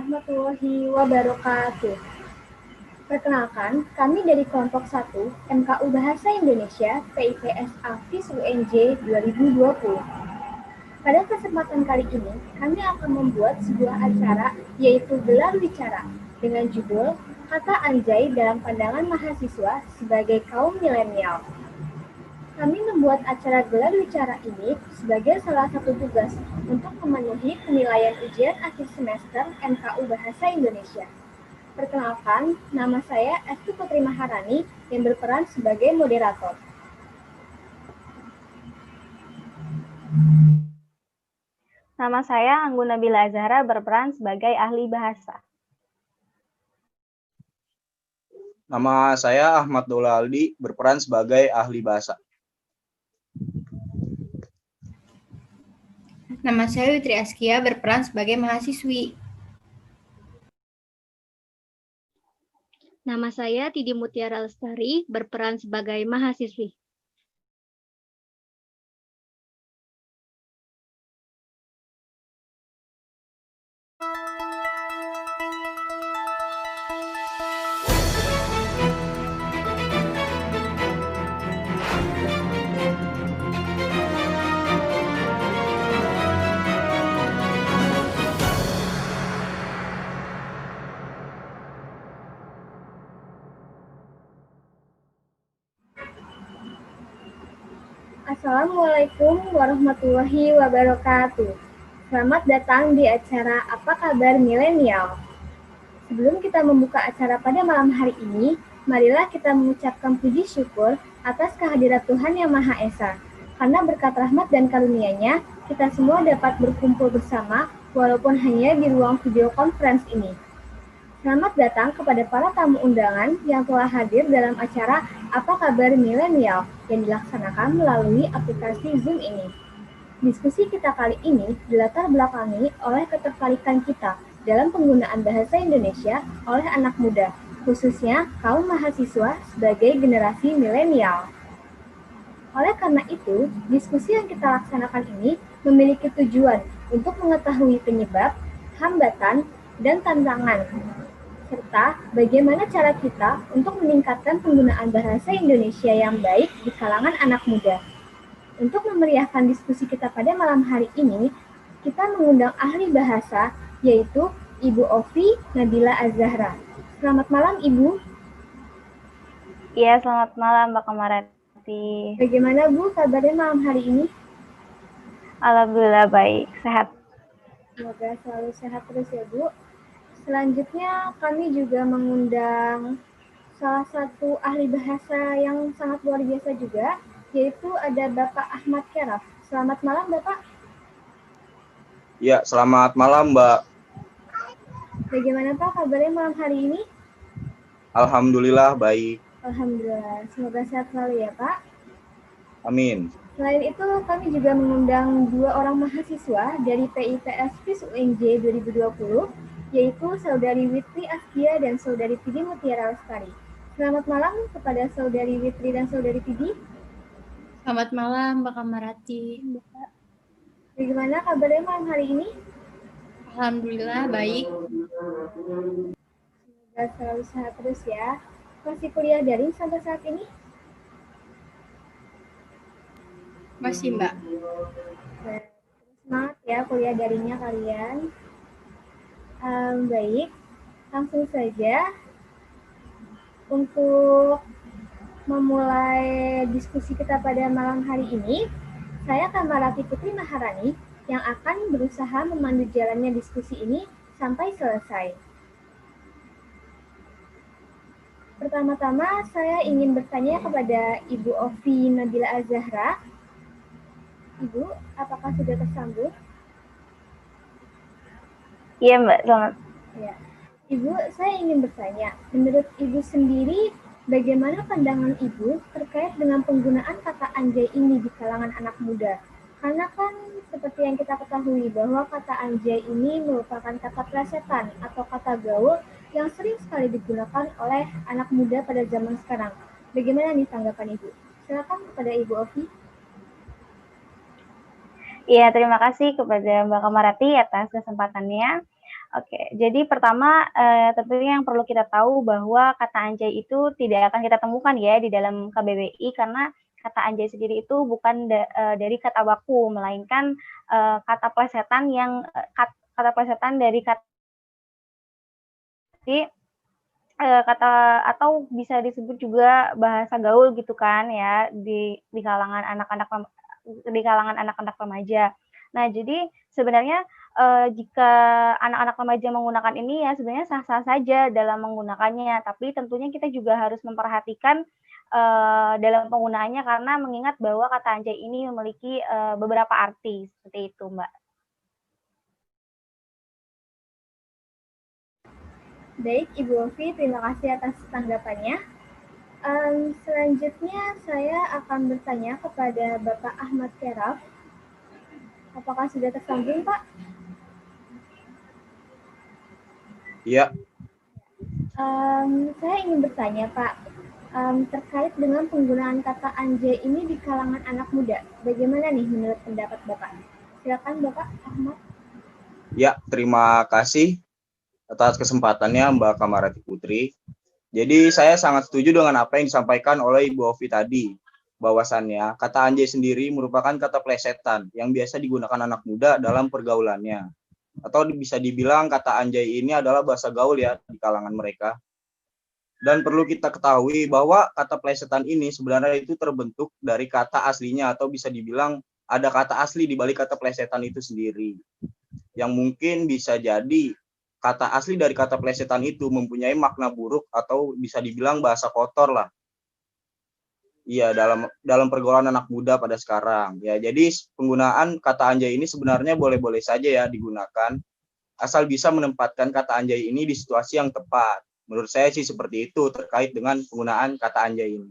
warahmatullahi wabarakatuh. Perkenalkan, kami dari kelompok 1 MKU Bahasa Indonesia PIPS Afis UNJ 2020. Pada kesempatan kali ini, kami akan membuat sebuah acara yaitu gelar wicara dengan judul Kata Anjay dalam Pandangan Mahasiswa sebagai Kaum Milenial. Kami membuat acara gelar wicara ini sebagai salah satu tugas untuk memenuhi penilaian ujian akhir semester MKU Bahasa Indonesia. Perkenalkan, nama saya Esti Putri Maharani yang berperan sebagai moderator. Nama saya Anggun Nabila Azhara berperan sebagai ahli bahasa. Nama saya Ahmad Daula Aldi berperan sebagai ahli bahasa. Nama saya Witri Askia berperan sebagai mahasiswi. Nama saya Tidi Mutiara Lestari berperan sebagai mahasiswi. Assalamualaikum warahmatullahi wabarakatuh. Selamat datang di acara Apa Kabar Milenial. Sebelum kita membuka acara pada malam hari ini, marilah kita mengucapkan puji syukur atas kehadirat Tuhan Yang Maha Esa. Karena berkat rahmat dan karunia-Nya, kita semua dapat berkumpul bersama walaupun hanya di ruang video conference ini. Selamat datang kepada para tamu undangan yang telah hadir dalam acara Apa Kabar Milenial yang dilaksanakan melalui aplikasi Zoom ini. Diskusi kita kali ini dilatar belakangi oleh ketertarikan kita dalam penggunaan bahasa Indonesia oleh anak muda, khususnya kaum mahasiswa sebagai generasi milenial. Oleh karena itu, diskusi yang kita laksanakan ini memiliki tujuan untuk mengetahui penyebab, hambatan, dan tantangan, serta bagaimana cara kita untuk meningkatkan penggunaan bahasa Indonesia yang baik di kalangan anak muda. Untuk memeriahkan diskusi kita pada malam hari ini, kita mengundang ahli bahasa, yaitu Ibu Ovi Nabila Azhara. Selamat malam, Ibu. Iya, selamat malam, Mbak Kamarati. Bagaimana, Bu, kabarnya malam hari ini? Alhamdulillah baik, sehat. Semoga selalu sehat terus ya, Bu. Selanjutnya, kami juga mengundang salah satu ahli bahasa yang sangat luar biasa juga, yaitu ada Bapak Ahmad Keraf. Selamat malam, Bapak. Ya, selamat malam, Mbak. Bagaimana, Pak, kabarnya malam hari ini? Alhamdulillah baik. Alhamdulillah. Semoga sehat selalu ya, Pak. Amin. Selain itu, kami juga mengundang 2 orang mahasiswa dari PIPS FIS UNJ 2020, yaitu Saudari Witri Askia dan Saudari Tidi Mutiara Lestari. Selamat malam kepada Saudari Witri dan Saudari Tidi. Selamat malam, Mbak Kamarati. Bagaimana kabarnya malam hari ini? Alhamdulillah baik. Semoga selalu sehat terus ya. Masih kuliah daring sampai saat ini? Masih, Mbak. Semangat ya kuliah daringnya kalian. Baik, langsung saja untuk memulai diskusi kita pada malam hari ini. Saya Kamarati Putri Maharani yang akan berusaha memandu jalannya diskusi ini sampai selesai. Pertama-tama saya ingin bertanya kepada Ibu Ovi Nabila Azhara. Ibu, apakah sudah tersambung? Iya, Mbak, selamat. Ya. Ibu, saya ingin bertanya, menurut Ibu sendiri, bagaimana pandangan Ibu terkait dengan penggunaan kata anjay ini di kalangan anak muda? Karena kan seperti yang kita ketahui bahwa kata anjay ini merupakan kata plesetan atau kata gaul yang sering sekali digunakan oleh anak muda pada zaman sekarang. Bagaimana nih tanggapan Ibu? Silakan kepada Ibu Ovi. Iya, terima kasih kepada Mbak Kamarati atas kesempatannya. Oke, jadi pertama tentunya yang perlu kita tahu bahwa kata anjay itu tidak akan kita temukan ya di dalam KBBI karena kata anjay sendiri itu bukan dari kata baku, melainkan kata plesetan yang kata plesetan dari kata kata atau bisa disebut juga bahasa gaul gitu kan ya di kalangan anak-anak remaja. Nah, jadi sebenarnya jika anak-anak remaja menggunakan ini ya sebenarnya sah-sah saja dalam menggunakannya, tapi tentunya kita juga harus memperhatikan dalam penggunaannya karena mengingat bahwa kata anjay ini memiliki beberapa arti seperti itu, Mbak. Baik, Ibu Ovi, terima kasih atas tanggapannya. Selanjutnya saya akan bertanya kepada Bapak Ahmad Keraf. Apakah sudah tersambung, Pak? Iya. Saya ingin bertanya, Pak, terkait dengan penggunaan kata anjay ini di kalangan anak muda. Bagaimana nih menurut pendapat Bapak? Silakan Bapak Ahmad. Ya, terima kasih atas kesempatannya Mbak Kamarati Putri. Jadi saya sangat setuju dengan apa yang disampaikan oleh Ibu Ovi tadi, bahwasannya kata anjay sendiri merupakan kata plesetan yang biasa digunakan anak muda dalam pergaulannya. Atau bisa dibilang kata anjay ini adalah bahasa gaul ya di kalangan mereka. Dan perlu kita ketahui bahwa kata plesetan ini sebenarnya itu terbentuk dari kata aslinya atau bisa dibilang ada kata asli di balik kata plesetan itu sendiri. Yang mungkin bisa jadi kata asli dari kata plesetan itu mempunyai makna buruk atau bisa dibilang bahasa kotor lah. Iya, dalam pergaulan anak muda pada sekarang. Ya, jadi penggunaan kata anjay ini sebenarnya boleh-boleh saja ya digunakan, asal bisa menempatkan kata anjay ini di situasi yang tepat. Menurut saya sih seperti itu terkait dengan penggunaan kata anjay ini.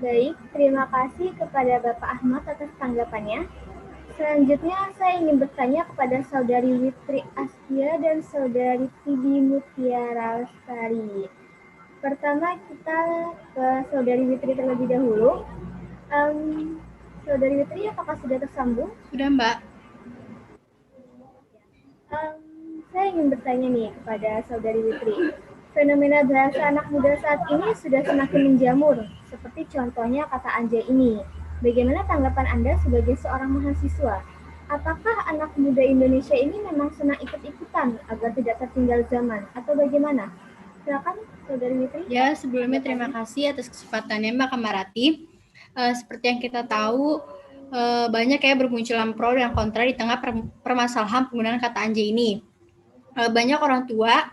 Baik, terima kasih kepada Bapak Ahmad atas tanggapannya. Selanjutnya saya ingin bertanya kepada Saudari Witri Askia dan Saudari Tibi Mutiara Lestari. Pertama kita ke Saudari Witri terlebih dahulu. Saudari Witri, apakah sudah tersambung? Sudah, Mbak. Saya ingin bertanya nih kepada Saudari Witri. Fenomena bahasa anak muda saat ini sudah semakin menjamur, seperti contohnya kata anjay ini. Bagaimana tanggapan Anda sebagai seorang mahasiswa? Apakah anak muda Indonesia ini memang senang ikut-ikutan agar tidak tertinggal zaman, atau bagaimana? Silakan, Saudari Witri. Ya, sebelumnya terima kasih atas kesempatannya Mbak Kamarati. Seperti yang kita tahu, banyak ya bermunculan pro dan kontra di tengah permasalahan penggunaan kata anjay ini. Banyak orang tua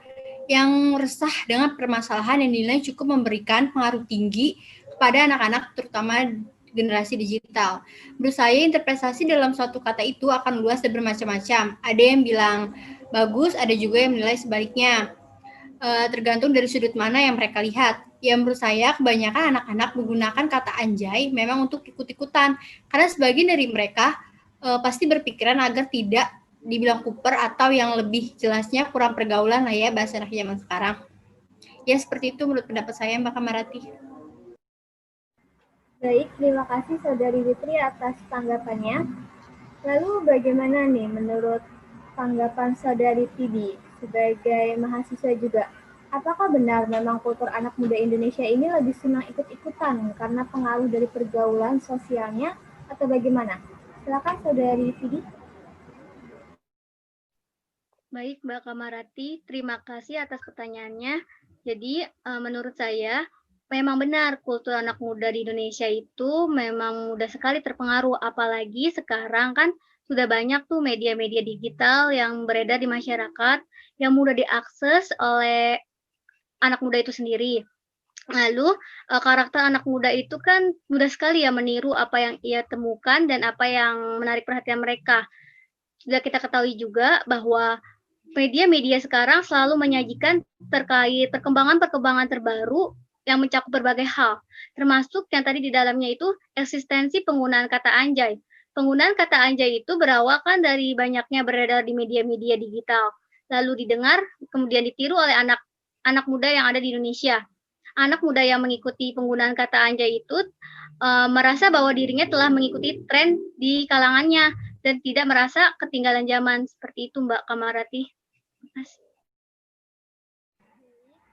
yang resah dengan permasalahan yang dinilai cukup memberikan pengaruh tinggi kepada anak-anak, terutama generasi digital. Menurut saya, interpretasi dalam suatu kata itu akan luas dan bermacam-macam. Ada yang bilang bagus, ada juga yang menilai sebaliknya. Tergantung dari sudut mana yang mereka lihat. Ya, menurut saya kebanyakan anak-anak menggunakan kata anjay memang untuk ikut-ikutan, karena sebagian dari mereka pasti berpikiran agar tidak dibilang kuper atau yang lebih jelasnya kurang pergaulan lah ya bahasa anak zaman sekarang. Ya, seperti itu menurut pendapat saya, Mbak Kamarati. Baik, terima kasih Saudari Witri atas tanggapannya. Lalu bagaimana nih menurut tanggapan Saudari Tibi sebagai mahasiswa juga? Apakah benar memang kultur anak muda Indonesia ini lebih senang ikut-ikutan karena pengaruh dari pergaulan sosialnya atau bagaimana? Silakan Saudari Tibi. Baik, Mbak Kamarati, terima kasih atas pertanyaannya. Jadi, menurut saya, memang benar kultur anak muda di Indonesia itu memang mudah sekali terpengaruh, apalagi sekarang kan sudah banyak tuh media-media digital yang beredar di masyarakat, yang mudah diakses oleh anak muda itu sendiri. Lalu, karakter anak muda itu kan mudah sekali ya meniru apa yang ia temukan dan apa yang menarik perhatian mereka. Sudah kita ketahui juga bahwa media-media sekarang selalu menyajikan terkait perkembangan-perkembangan terbaru yang mencakup berbagai hal, termasuk yang tadi di dalamnya itu eksistensi penggunaan kata anjay. Penggunaan kata anjay itu berawal kan dari banyaknya beredar di media-media digital, lalu didengar, kemudian ditiru oleh anak muda yang ada di Indonesia. anak muda yang mengikuti penggunaan kata anjay itu merasa bahwa dirinya telah mengikuti tren di kalangannya dan tidak merasa ketinggalan zaman. Seperti itu, Mbak Kamarati.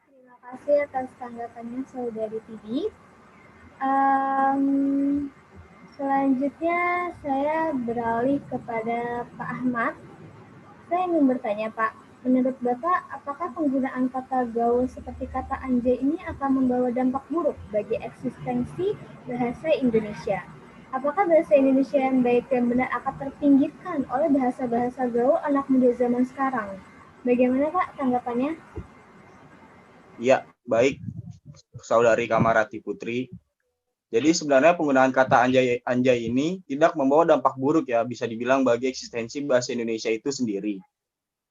Terima kasih atas tanggapannya Saudari Tibi. Selanjutnya saya beralih kepada Pak Ahmad. Saya ingin bertanya, Pak, menurut Bapak, apakah penggunaan kata gaul seperti kata anjay ini akan membawa dampak buruk bagi eksistensi bahasa Indonesia? Apakah bahasa Indonesia yang baik dan benar akan terpinggirkan oleh bahasa-bahasa gaul anak muda zaman sekarang? Bagaimana, Pak, tanggapannya? Ya, baik, Saudari Kamarati Putri. Jadi sebenarnya penggunaan kata anjay ini tidak membawa dampak buruk ya, bisa dibilang bagi eksistensi bahasa Indonesia itu sendiri.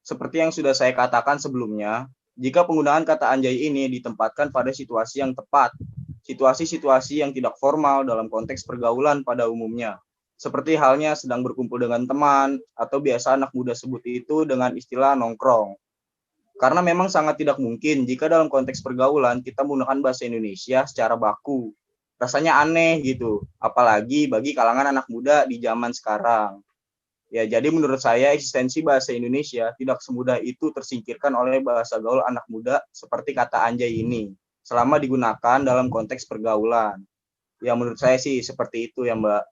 Seperti yang sudah saya katakan sebelumnya, jika penggunaan kata anjay ini ditempatkan pada situasi yang tepat, situasi-situasi yang tidak formal dalam konteks pergaulan pada umumnya, seperti halnya sedang berkumpul dengan teman, atau biasa anak muda sebut itu dengan istilah nongkrong. Karena memang sangat tidak mungkin jika dalam konteks pergaulan kita menggunakan bahasa Indonesia secara baku. Rasanya aneh gitu, apalagi bagi kalangan anak muda di zaman sekarang. Ya, jadi menurut saya eksistensi bahasa Indonesia tidak semudah itu tersingkirkan oleh bahasa gaul anak muda seperti kata anjay ini, selama digunakan dalam konteks pergaulan. Ya, menurut saya sih seperti itu ya, Mbak.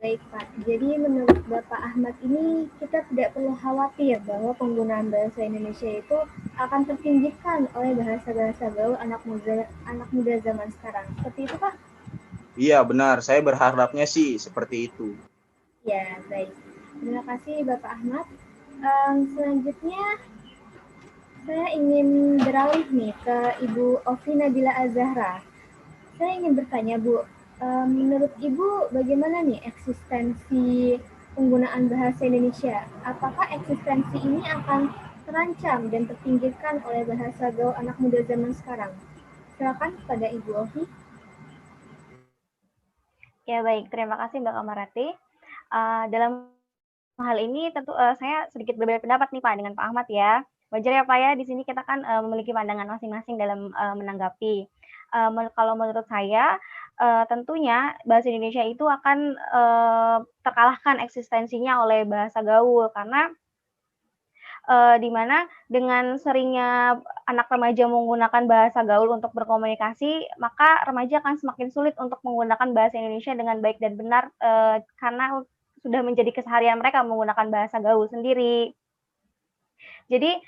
Baik, Pak. Jadi menurut Bapak Ahmad ini kita tidak perlu khawatir bahwa penggunaan bahasa Indonesia itu akan terpinggirkan oleh bahasa-bahasa gaul anak muda zaman sekarang. Seperti itu, Pak? Iya, benar. Saya berharapnya sih seperti itu. Ya, baik. Terima kasih Bapak Ahmad. Selanjutnya saya ingin beralih nih ke Ibu Ovi Nabila Azahra. Saya ingin bertanya, Bu, menurut Ibu bagaimana nih eksistensi penggunaan bahasa Indonesia? Apakah eksistensi ini akan terancam dan terpinggirkan oleh bahasa gaul anak muda zaman sekarang? Silakan kepada Ibu Ovi. Ya baik, terima kasih Mbak Kamarati. Dalam hal ini tentu saya sedikit berbeda pendapat nih Pak dengan Pak Ahmad ya. Wajar ya Pak ya, di sini kita kan memiliki pandangan masing-masing dalam menanggapi. Kalau menurut saya, tentunya bahasa Indonesia itu akan terkalahkan eksistensinya oleh bahasa gaul karena di mana dengan seringnya anak remaja menggunakan bahasa gaul untuk berkomunikasi, maka remaja akan semakin sulit untuk menggunakan bahasa Indonesia dengan baik dan benar karena sudah menjadi keseharian mereka menggunakan bahasa gaul sendiri. Jadi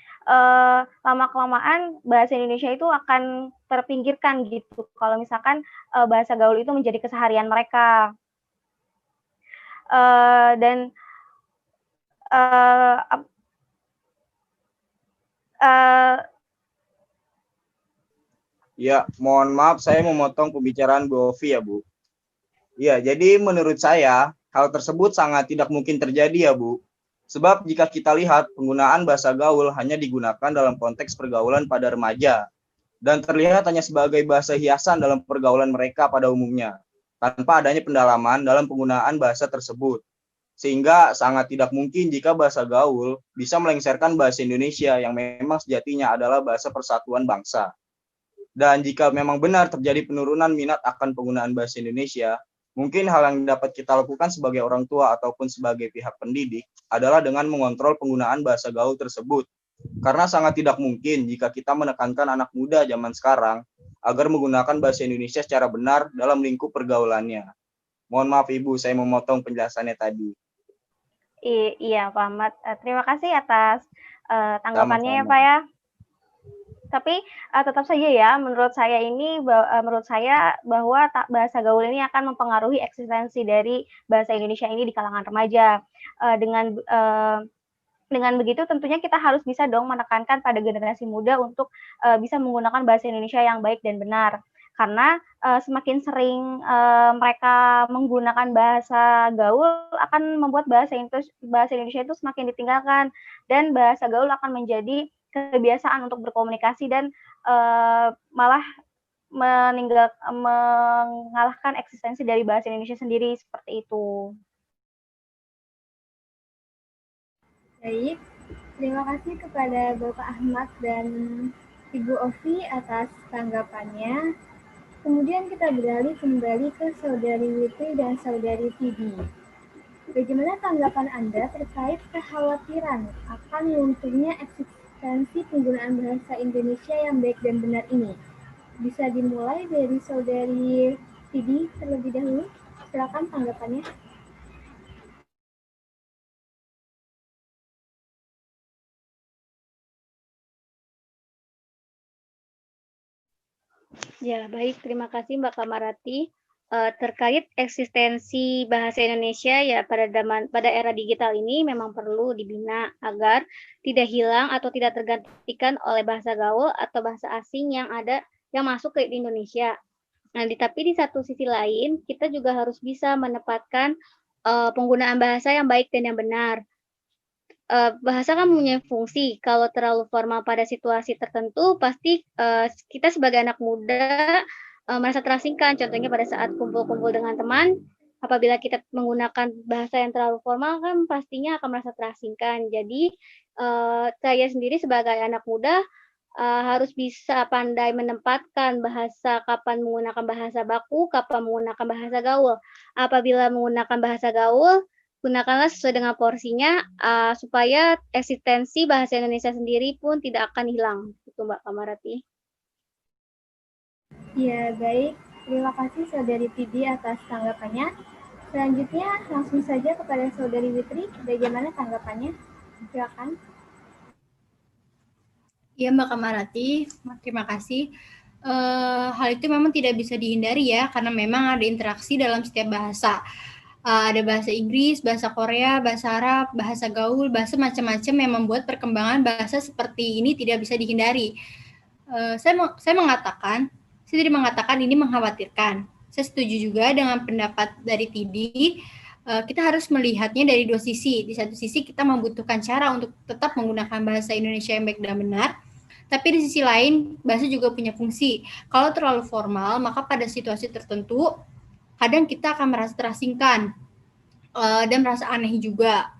lama-kelamaan bahasa Indonesia itu akan terpinggirkan gitu kalau misalkan bahasa gaul itu menjadi keseharian mereka. Dan Ya, mohon maaf saya memotong pembicaraan Bu Ovi ya, Bu. Ya, jadi menurut saya hal tersebut sangat tidak mungkin terjadi ya, Bu. Sebab jika kita lihat penggunaan bahasa gaul hanya digunakan dalam konteks pergaulan pada remaja dan terlihat hanya sebagai bahasa hiasan dalam pergaulan mereka pada umumnya, tanpa adanya pendalaman dalam penggunaan bahasa tersebut. Sehingga sangat tidak mungkin jika bahasa gaul bisa melengsarkan bahasa Indonesia yang memang sejatinya adalah bahasa persatuan bangsa. Dan jika memang benar terjadi penurunan minat akan penggunaan bahasa Indonesia, mungkin hal yang dapat kita lakukan sebagai orang tua ataupun sebagai pihak pendidik adalah dengan mengontrol penggunaan bahasa gaul tersebut. Karena sangat tidak mungkin jika kita menekankan anak muda zaman sekarang agar menggunakan bahasa Indonesia secara benar dalam lingkup pergaulannya. Mohon maaf Ibu, saya memotong penjelasannya tadi. Iya Pak Ahmad, terima kasih atas tanggapannya ya Sama-sama. Pak ya. Tapi tetap saja ya, menurut saya bahwa bahasa gaul ini akan mempengaruhi eksistensi dari bahasa Indonesia ini di kalangan remaja. Dengan begitu tentunya kita harus bisa dong menekankan pada generasi muda untuk bisa menggunakan bahasa Indonesia yang baik dan benar. Karena semakin sering mereka menggunakan bahasa gaul akan membuat bahasa Indonesia itu semakin ditinggalkan dan bahasa gaul akan menjadi kebiasaan untuk berkomunikasi dan malah mengalahkan eksistensi dari bahasa Indonesia sendiri seperti itu. Baik, terima kasih kepada Bapak Ahmad dan Ibu Ovi atas tanggapannya. Kemudian kita beralih kembali ke Saudari Witri dan Saudari Tibi. Bagaimana tanggapan Anda terkait kekhawatiran akan lunturnya eksistensi penggunaan bahasa Indonesia yang baik dan benar ini? Bisa dimulai dari Saudari Tibi terlebih dahulu. Silakan tanggapannya. Ya, baik. Terima kasih Mbak Kamarati. Terkait eksistensi bahasa Indonesia ya pada era digital ini memang perlu dibina agar tidak hilang atau tidak tergantikan oleh bahasa gaul atau bahasa asing yang masuk ke Indonesia. Nah, tapi di satu sisi lain kita juga harus bisa menempatkan penggunaan bahasa yang baik dan yang benar. Bahasa kan punya fungsi, kalau terlalu formal pada situasi tertentu pasti kita sebagai anak muda merasa terasingkan. Contohnya pada saat kumpul-kumpul dengan teman, apabila kita menggunakan bahasa yang terlalu formal kan pastinya akan merasa terasingkan. Jadi saya sendiri sebagai anak muda harus bisa pandai menempatkan bahasa, kapan menggunakan bahasa baku, kapan menggunakan bahasa gaul. Apabila menggunakan bahasa gaul, gunakanlah sesuai dengan porsinya supaya eksistensi bahasa Indonesia sendiri pun tidak akan hilang. Itu Mbak Kamarati. Ya, baik. Terima kasih Saudari Tibi atas tanggapannya. Selanjutnya langsung saja kepada Saudari Witri. Bagaimana tanggapannya? Silakan. Ya Mbak Kamarati, terima kasih. Hal itu memang tidak bisa dihindari ya, karena memang ada interaksi dalam setiap bahasa. Ada bahasa Inggris, bahasa Korea, bahasa Arab, bahasa gaul, bahasa macam-macam yang membuat perkembangan bahasa seperti ini tidak bisa dihindari. Saya tidak mengatakan ini mengkhawatirkan. Saya setuju juga dengan pendapat dari Tibi. Kita harus melihatnya dari dua sisi. Di satu sisi kita membutuhkan cara untuk tetap menggunakan bahasa Indonesia yang baik dan benar. Tapi di sisi lain, bahasa juga punya fungsi. Kalau terlalu formal, maka pada situasi tertentu kadang kita akan merasa terasingkan dan merasa aneh juga.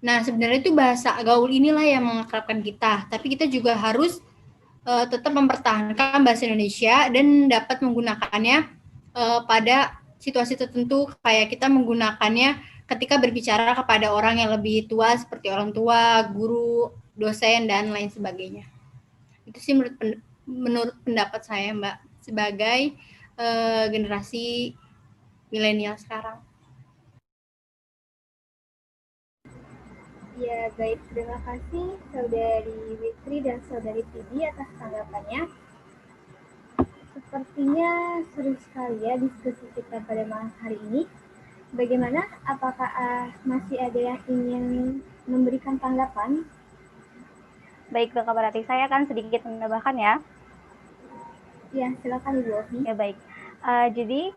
Nah, sebenarnya itu bahasa gaul inilah yang mengakrabkan kita. Tapi kita juga harus tetap mempertahankan bahasa Indonesia dan dapat menggunakannya pada situasi tertentu, kayak kita menggunakannya ketika berbicara kepada orang yang lebih tua seperti orang tua, guru, dosen, dan lain sebagainya. Itu sih menurut pendapat saya, Mbak, sebagai generasi milenial sekarang. Ya, baik. Terima kasih Saudari Witri dan Saudari Tibi atas tanggapannya. Sepertinya seru sekali ya diskusi kita pada malam hari ini. Bagaimana? Apakah masih ada yang ingin memberikan tanggapan? Baik, Mbak Kamarati, saya akan sedikit menambahkan ya. Ya, silakan Ibu Ovi. Ya, baik. Jadi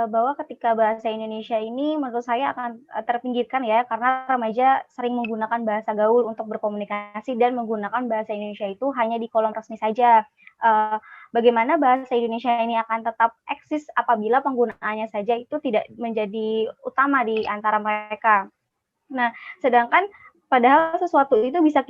bahwa ketika bahasa Indonesia ini menurut saya akan terpinggirkan ya, karena remaja sering menggunakan bahasa gaul untuk berkomunikasi dan menggunakan bahasa Indonesia itu hanya di kolom resmi saja. Bagaimana bahasa Indonesia ini akan tetap eksis apabila penggunaannya saja itu tidak menjadi utama di antara mereka. Nah, sedangkan padahal sesuatu itu bisa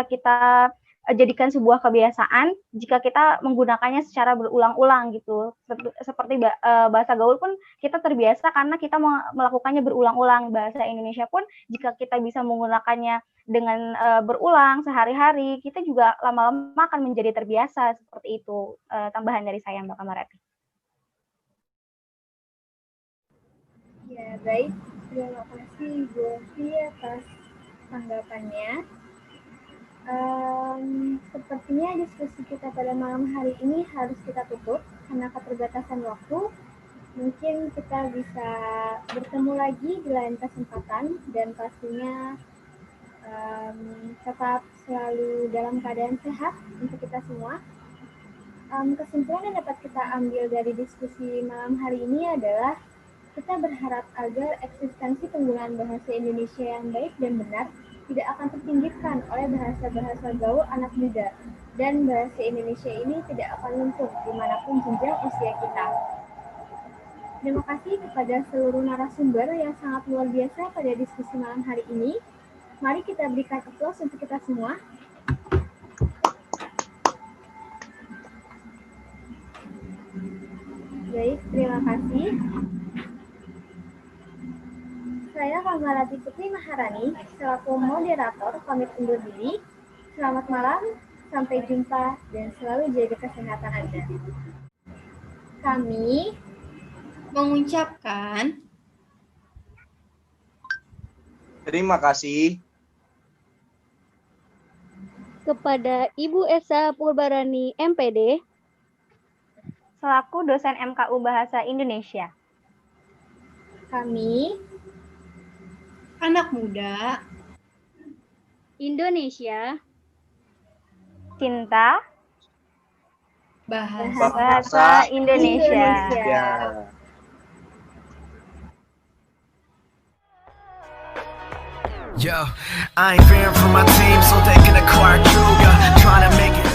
kita jadikan sebuah kebiasaan jika kita menggunakannya secara berulang-ulang gitu. Seperti bahasa gaul pun kita terbiasa karena kita melakukannya berulang-ulang. Bahasa Indonesia pun jika kita bisa menggunakannya dengan berulang sehari-hari, kita juga lama-lama akan menjadi terbiasa. Seperti itu tambahan dari saya, Mbak Kamarati. Ya, baik. Terima kasih Ibu Ovi atas tanggapannya. Sepertinya diskusi kita pada malam hari ini harus kita tutup karena keterbatasan waktu. Mungkin kita bisa bertemu lagi di lain kesempatan dan pastinya tetap selalu dalam keadaan sehat untuk kita semua. Kesimpulan yang dapat kita ambil dari diskusi malam hari ini adalah kita berharap agar eksistensi penggunaan bahasa Indonesia yang baik dan benar tidak akan terpinggirkan oleh bahasa-bahasa gaul anak muda, dan bahasa Indonesia ini tidak akan luntur dimanapun jenjang usia kita. Terima kasih kepada seluruh narasumber yang sangat luar biasa pada diskusi malam hari ini. Mari kita berikan aplaus untuk kita semua. Baik, terima kasih. Saya Kamarati Putri Maharani, selaku moderator pamit undur diri. Selamat malam, sampai jumpa, dan selalu jaga kesehatan Anda. Kami mengucapkan Terima kasih kepada Ibu Esa Purbarani, MPD, selaku dosen MKU Bahasa Indonesia. Kami anak muda Indonesia, Cinta bahasa Indonesia. Ya. Yo, I ain't fearing for my team, so they can acquire crew, yeah. Trying to make it.